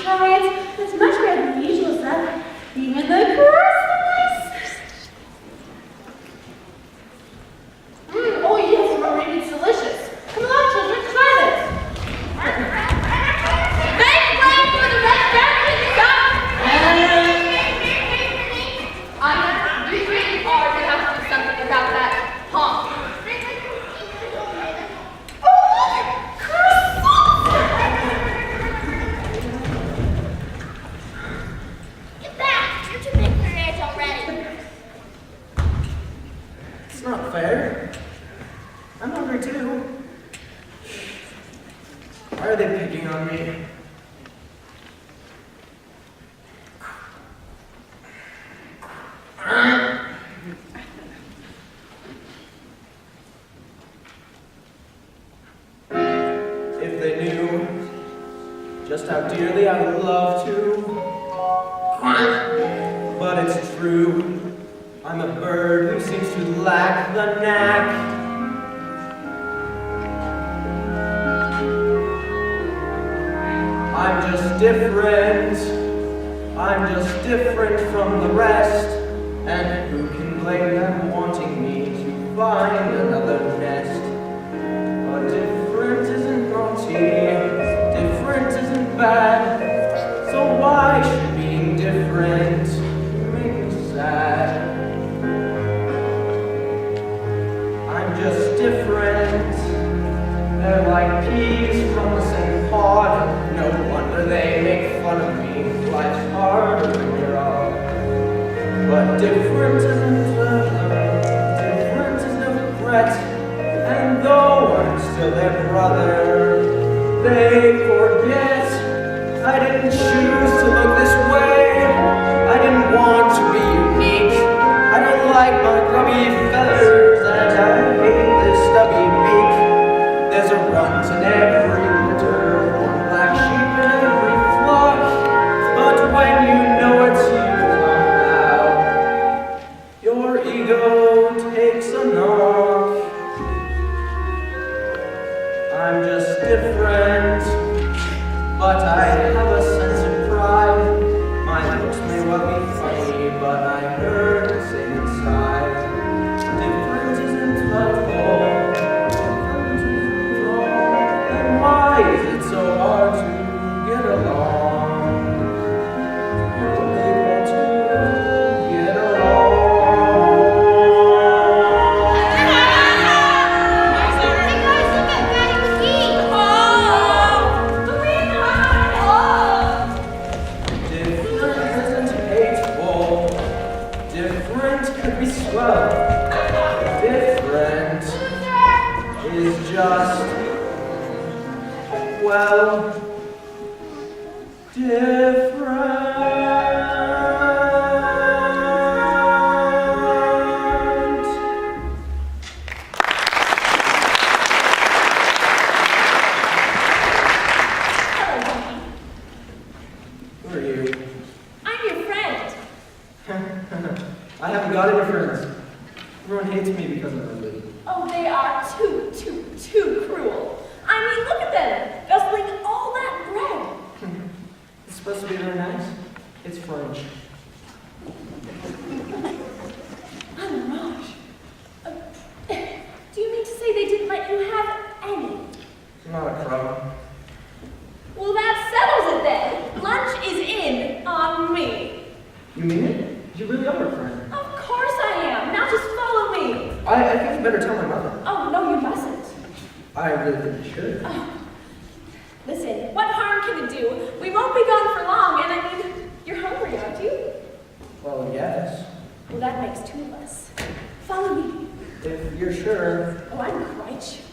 try it. It's much better than the usual stuff. Even the crust. Oh yes, Marie, it's delicious. Come along, children, try this. Thanks, Frank, for the best beverage stuff. You really are going to have to do something about that honk. It's not fair. I'm hungry too. Why are they picking on me? If they knew just how dearly I would love to, but it's true. I'm a bird who seems to lack the knack. I'm just different. I'm just different from the rest. And who can blame them wanting me to find another nest? But different isn't naughty. Different isn't bad. So why should being different make me sad? I'm just different. They're like peas from the same pod. No wonder they make fun of me. Life's harder when you're off. But different isn't pleasure. Different is no regret. And though I'm still their brother, they forget. I didn't choose to look this way. I didn't want to be unique. I don't like my grubby feathers, and I hate this stubby beak. There's a runt in every litter, one black sheep in every flock. But when you know it's you somehow, your ego takes a knock. I'm just different, but I have a sense of pride. My looks may well be funny, but I heard the same inside. Different isn't helpful, different isn't wrong. And why is it so hard to get along? You really want to get along. Different isn't hateful. Different could be swell. Different is just, well, different. Who are you? I'm your friend. I haven't got any friends. Everyone hates me because I'm ugly. Oh, they are too cruel. I mean, look at them, guzzling all that bread. It's supposed to be very nice. It's French. Oh, Mirage. Do you mean to say they didn't let you have any? Not a problem. Well, that settles it then. Lunch is in on me. You mean it? You really are a friend. Of course I am. Now just follow me. I think you better tell my mother. Oh, no, you mustn't. I really think you should. Oh. Listen, what harm can it do? We won't be gone for long, and I mean, you're hungry, aren't you? Well, yes. Well, that makes two of us. Follow me. If you're sure. Oh, I'm quite sure.